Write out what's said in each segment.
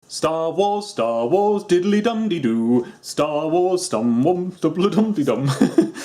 Star Wars, diddly-dum-dee-doo. Star Wars, dum-dum-dum-dum-dum.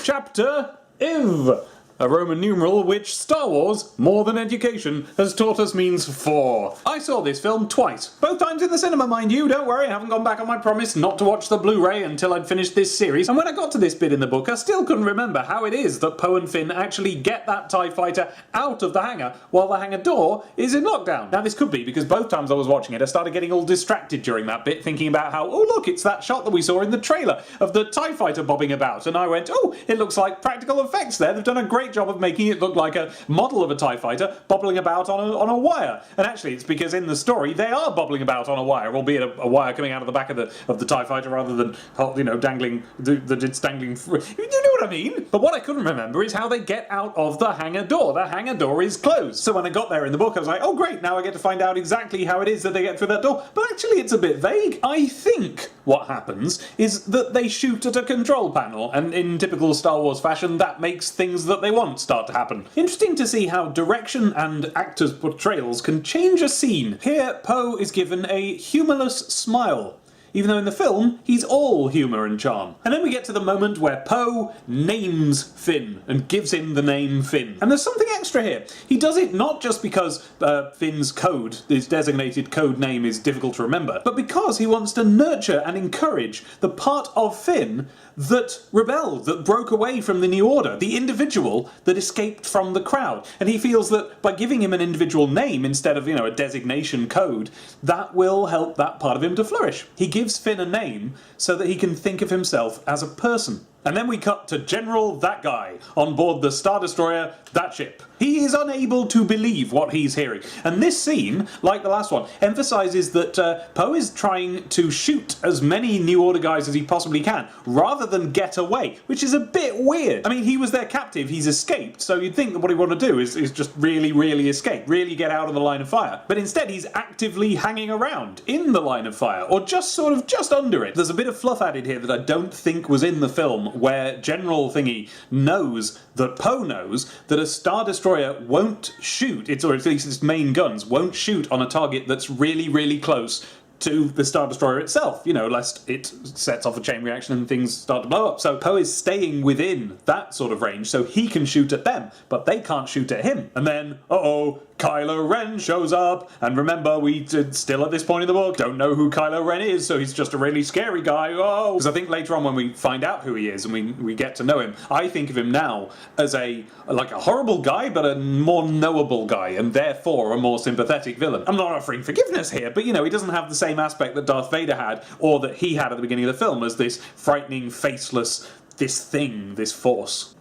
Chapter IV. A Roman numeral which Star Wars, more than education, has taught us means 4. I saw this film twice. Both times in the cinema, mind you. Don't worry, I haven't gone back on my promise not to watch the Blu-ray until I'd finished this series. And when I got to this bit in the book, I still couldn't remember how it is that Poe and Finn actually get that TIE fighter out of the hangar while the hangar door is in lockdown. Now this could be because both times I was watching it, I started getting all distracted during that bit, thinking about how, oh look, it's that shot that we saw in the trailer of the TIE fighter bobbing about. And I went, oh, it looks like practical effects there. They've done a great job of making it look like a model of a TIE fighter bobbling about on a wire. And actually it's because in the story they are bobbling about on a wire, albeit a wire coming out of the back of the TIE fighter rather than, you know, dangling, that it's dangling free. You know what I mean? But what I couldn't remember is how they get out of the hangar door. The hangar door is closed. So when I got there in the book I was like, oh great, now I get to find out exactly how it is that they get through that door. But actually it's a bit vague. I think what happens is that they shoot at a control panel, and in typical Star Wars fashion that makes things that they want start to happen. Interesting to see how direction and actors' portrayals can change a scene. Here, Poe is given a humourless smile, even though in the film, he's all humour and charm. And then we get to the moment where Poe names Finn and gives him the name Finn. And there's something extra here. He does it not just because Finn's code, his designated code name, is difficult to remember, but because he wants to nurture and encourage the part of Finn that rebelled, that broke away from the New Order, the individual that escaped from the crowd. And he feels that by giving him an individual name instead of, you know, a designation code, that will help that part of him to flourish. He gives Finn a name so that he can think of himself as a person. And then we cut to General That Guy on board the Star Destroyer, that ship. He is unable to believe what he's hearing. And this scene, like the last one, emphasises that Poe is trying to shoot as many New Order guys as he possibly can, rather than get away, which is a bit weird. I mean, he was their captive, he's escaped, so you'd think that what he'd want to do is just really escape, really get out of the line of fire. But instead he's actively hanging around in the line of fire, or just under it. There's a bit of fluff added here that I don't think was in the film, where General Thingy knows that Poe knows that a Star Destroyer won't shoot, or at least its main guns won't shoot on a target that's really close to the Star Destroyer itself, you know, lest it sets off a chain reaction and things start to blow up. So Poe is staying within that sort of range so he can shoot at them, but they can't shoot at him. And then, uh-oh, Kylo Ren shows up, and remember, we still at this point in the book don't know who Kylo Ren is, so he's just a really scary guy. Oh, because I think later on when we find out who he is and we get to know him, I think of him now as like a horrible guy, but a more knowable guy, and therefore a more sympathetic villain. I'm not offering forgiveness here, but you know, he doesn't have the same aspect that Darth Vader had, or that he had at the beginning of the film, as this frightening, faceless, this thing, this force.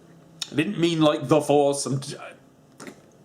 I didn't mean like the Force.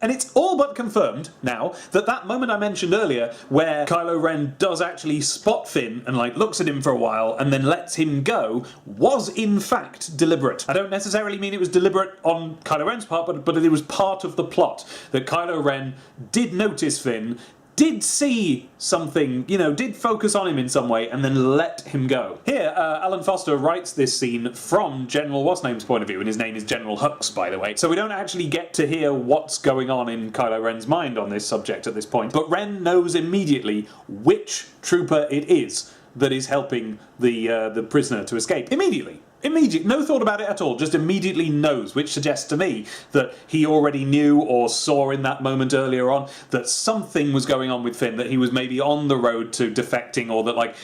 And it's all but confirmed now that that moment I mentioned earlier where Kylo Ren does actually spot Finn and like looks at him for a while and then lets him go was in fact deliberate. I don't necessarily mean it was deliberate on Kylo Ren's part, but it was part of the plot that Kylo Ren did notice Finn, did see something, you know, did focus on him in some way, and then let him go. Here, Alan Foster writes this scene from General What's-Name's point of view, and his name is General Hux, by the way. So we don't actually get to hear what's going on in Kylo Ren's mind on this subject at this point, but Ren knows immediately which trooper it is that is helping the prisoner to escape. Immediately. No thought about it at all, just immediately knows, which suggests to me that he already knew or saw in that moment earlier on that something was going on with Finn, that he was maybe on the road to defecting, or that like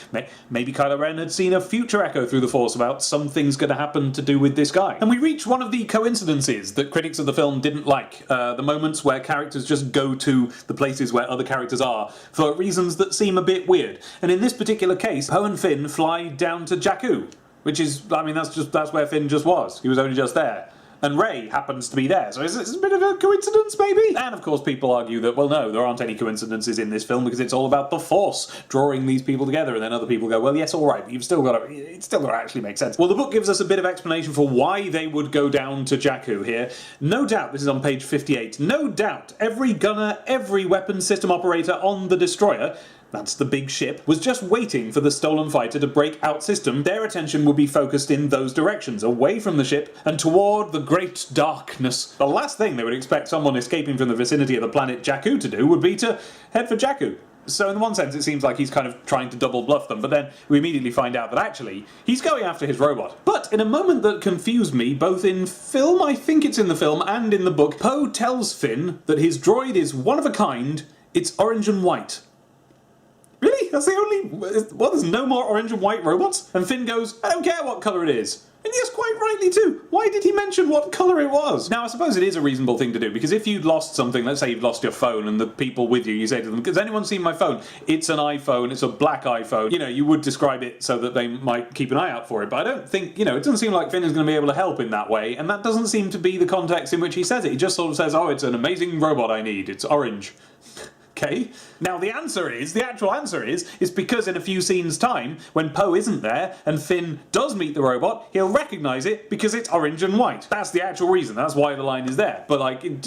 maybe Kylo Ren had seen a future echo through the Force about something's going to happen to do with this guy. And we reach one of the coincidences that critics of the film didn't like, the moments where characters just go to the places where other characters are for reasons that seem a bit weird. And in this particular case, Poe and Finn fly down to Jakku. Which is, I mean, that's where Finn just was. He was only just there. And Rey happens to be there, so it's a bit of a coincidence, maybe? And of course people argue that, well no, there aren't any coincidences in this film because it's all about the Force drawing these people together, and then other people go, well yes, alright, but it's still got to actually make sense. Well, the book gives us a bit of explanation for why they would go down to Jakku here. No doubt, this is on page 58, no doubt every gunner, every weapon system operator on the destroyer, that's the big ship, was just waiting for the stolen fighter to break out system. Their attention would be focused in those directions, away from the ship and toward the great darkness. The last thing they would expect someone escaping from the vicinity of the planet Jakku to do would be to head for Jakku. So in one sense it seems like he's kind of trying to double bluff them, but then we immediately find out that actually he's going after his robot. But in a moment that confused me, both in film, I think it's in the film, and in the book, Poe tells Finn that his droid is one of a kind, it's orange and white. Really? That's the only... What, there's no more orange and white robots? And Finn goes, I don't care what colour it is. And yes, quite rightly too. Why did he mention what colour it was? Now, I suppose it is a reasonable thing to do, because if you'd lost something, let's say you've lost your phone, and the people with you say to them, has anyone seen my phone? It's an iPhone, it's a black iPhone. You know, you would describe it so that they might keep an eye out for it, but I don't think, you know, it doesn't seem like Finn is going to be able to help in that way, and that doesn't seem to be the context in which he says it. He just sort of says, oh, it's an amazing robot I need, it's orange. Okay. Now the actual answer is because in a few scenes' time, when Poe isn't there and Finn does meet the robot, he'll recognise it because it's orange and white. That's the actual reason. That's why the line is there. But like, you'd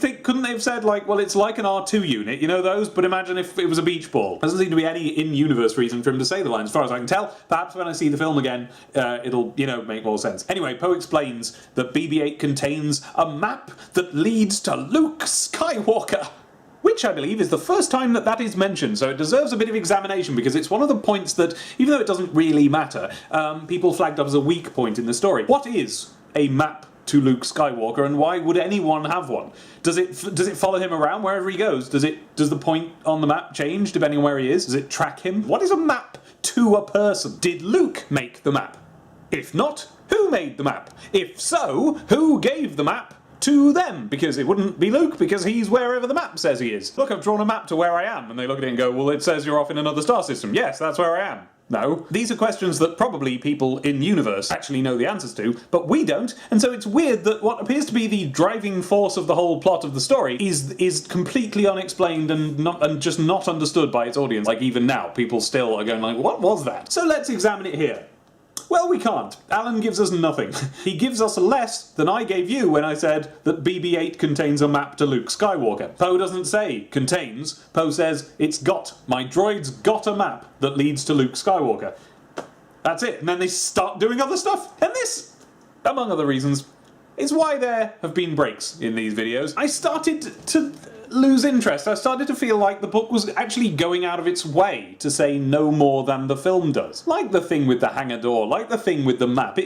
think, couldn't they have said like, well, it's like an R2 unit, you know those? But imagine if it was a beach ball. There doesn't seem to be any in-universe reason for him to say the line, as far as I can tell. Perhaps when I see the film again, it'll, you know, make more sense. Anyway, Poe explains that BB-8 contains a map that leads to Luke Skywalker. Which I believe is the first time that is mentioned, so it deserves a bit of examination because it's one of the points that, even though it doesn't really matter, people flagged up as a weak point in the story. What is a map to Luke Skywalker, and why would anyone have one? Does it follow him around wherever he goes? Does the point on the map change depending on where he is? Does it track him? What is a map to a person? Did Luke make the map? If not, who made the map? If so, who gave the map to them? Because it wouldn't be Luke, because he's wherever the map says he is. Look, I've drawn a map to where I am, and they look at it and go, well, it says you're off in another star system. Yes, that's where I am. No. These are questions that probably people in universe actually know the answers to, but we don't, and so it's weird that what appears to be the driving force of the whole plot of the story is completely unexplained and just not understood by its audience. Like, even now, people still are going like, what was that? So let's examine it here. Well, we can't. Alan gives us nothing. He gives us less than I gave you when I said that BB-8 contains a map to Luke Skywalker. Poe doesn't say contains. Poe says it's got. My droid's got a map that leads to Luke Skywalker. That's it. And then they start doing other stuff. And this, among other reasons, is why there have been breaks in these videos. I started to lose interest. I started to feel like the book was actually going out of its way to say no more than the film does. Like the thing with the hangar door, like the thing with the map.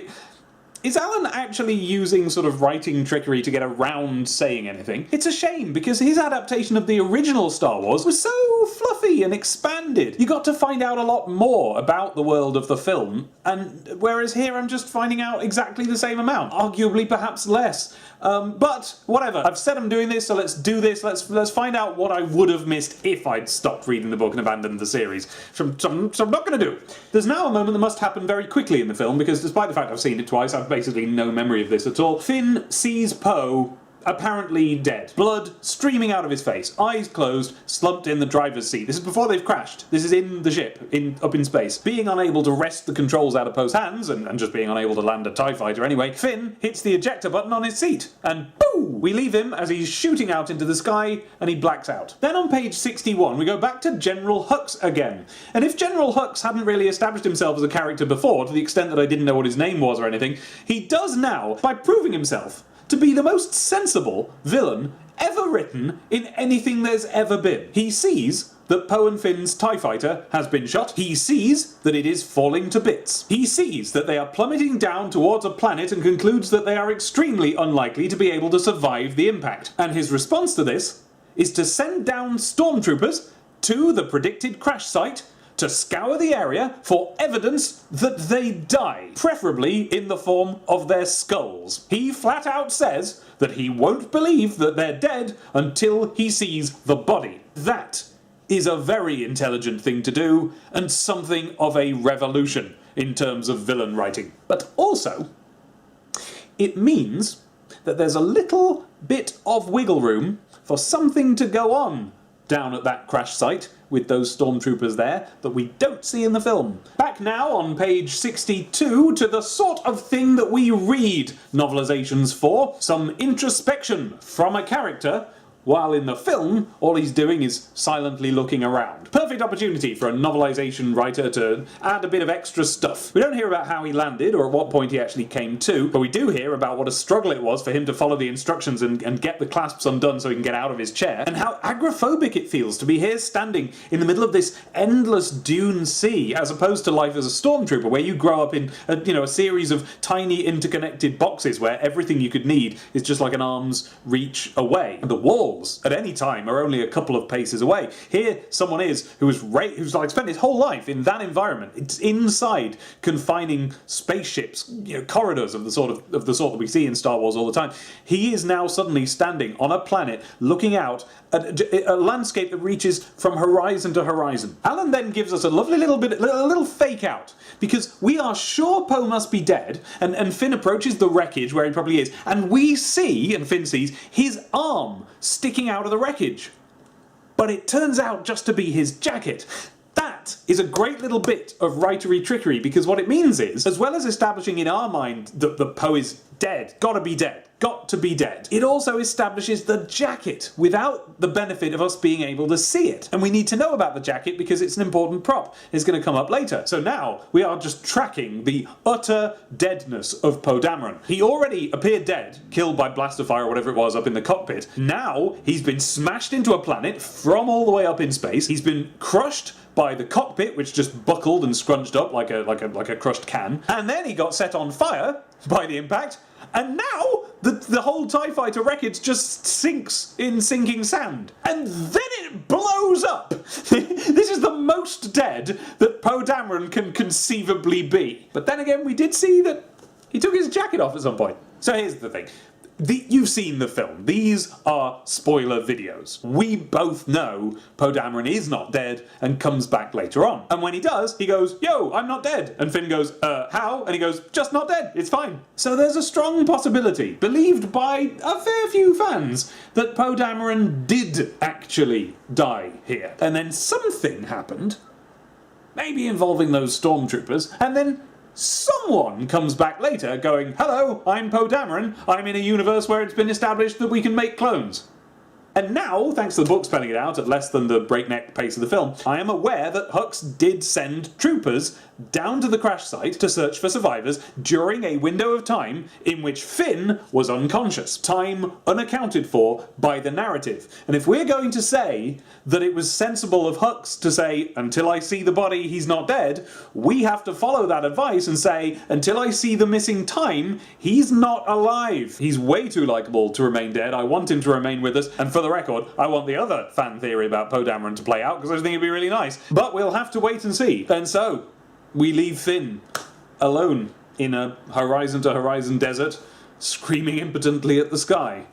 Is Alan actually using sort of writing trickery to get around saying anything? It's a shame, because his adaptation of the original Star Wars was so fluffy and expanded. You got to find out a lot more about the world of the film, and whereas here I'm just finding out exactly the same amount. Arguably perhaps less. But whatever. I've said I'm doing this, so let's do this. Let's find out what I would have missed if I'd stopped reading the book and abandoned the series. So I'm not going to do. There's now a moment that must happen very quickly in the film, because despite the fact I've seen it twice, I've basically no memory of this at all. Finn sees Poe apparently dead. Blood streaming out of his face, eyes closed, slumped in the driver's seat. This is before they've crashed. This is in the ship, up in space. Being unable to wrest the controls out of Poe's hands, and just being unable to land a TIE fighter anyway, Finn hits the ejector button on his seat, and boom! We leave him as he's shooting out into the sky, and he blacks out. Then on page 61, we go back to General Hux again. And if General Hux hadn't really established himself as a character before, to the extent that I didn't know what his name was or anything, he does now by proving himself to be the most sensible villain ever written in anything there's ever been. He sees that Poe and Finn's TIE fighter has been shot. He sees that it is falling to bits. He sees that they are plummeting down towards a planet and concludes that they are extremely unlikely to be able to survive the impact. And his response to this is to send down stormtroopers to the predicted crash site to scour the area for evidence that they die, preferably in the form of their skulls. He flat out says that he won't believe that they're dead until he sees the body. That is a very intelligent thing to do, and something of a revolution in terms of villain writing. But also, it means that there's a little bit of wiggle room for something to go on down at that crash site with those stormtroopers there that we don't see in the film. Back now on page 62 to the sort of thing that we read novelizations for. Some introspection from a character while in the film, all he's doing is silently looking around. Perfect opportunity for a novelization writer to add a bit of extra stuff. We don't hear about how he landed or at what point he actually came to, but we do hear about what a struggle it was for him to follow the instructions and get the clasps undone so he can get out of his chair, and how agoraphobic it feels to be here standing in the middle of this endless dune sea, as opposed to life as a stormtrooper, where you grow up in a series of tiny interconnected boxes where everything you could need is just like an arm's reach away. And the walls at any time are only a couple of paces away. Here, someone is who's like spent his whole life in that environment. It's inside confining spaceships, corridors of the sort that we see in Star Wars all the time. He is now suddenly standing on a planet, looking out at a landscape that reaches from horizon to horizon. Alan then gives us a lovely a little fake out, because we are sure Poe must be dead, and Finn approaches the wreckage where he probably is, and Finn sees his arm sticking out of the wreckage. But it turns out just to be his jacket. That is a great little bit of writery trickery, because what it means is, as well as establishing in our mind that Poe is dead, got to be dead, it also establishes the jacket without the benefit of us being able to see it. And we need to know about the jacket because it's an important prop. It's going to come up later. So now we are just tracking the utter deadness of Poe Dameron. He already appeared dead, killed by blaster fire or whatever it was up in the cockpit. Now he's been smashed into a planet from all the way up in space. He's been crushed by the cockpit, which just buckled and scrunched up like a crushed can. And then he got set on fire by the impact. And now the whole TIE fighter wreckage just sinks in sinking sand. And then it blows up! This is the most dead that Poe Dameron can conceivably be. But then again, we did see that he took his jacket off at some point. So here's the thing. You've seen the film. These are spoiler videos. We both know Poe Dameron is not dead and comes back later on. And when he does, he goes, "Yo, I'm not dead." And Finn goes, how? And he goes, "Just not dead, it's fine." So there's a strong possibility, believed by a fair few fans, that Poe Dameron did actually die here. And then something happened, maybe involving those stormtroopers, and then someone comes back later going, "Hello, I'm Poe Dameron. I'm in a universe where it's been established that we can make clones." And now, thanks to the book spelling it out at less than the breakneck pace of the film, I am aware that Hux did send troopers down to the crash site to search for survivors during a window of time in which Finn was unconscious. Time unaccounted for by the narrative. And if we're going to say that it was sensible of Hux to say, "Until I see the body, he's not dead," we have to follow that advice and say, "Until I see the missing time, he's not alive. He's way too likeable to remain dead. I want him to remain with us." And for the record, I want the other fan theory about Poe Dameron to play out, because I think it'd be really nice. But we'll have to wait and see. And so, we leave Finn alone in a horizon-to-horizon desert, screaming impotently at the sky.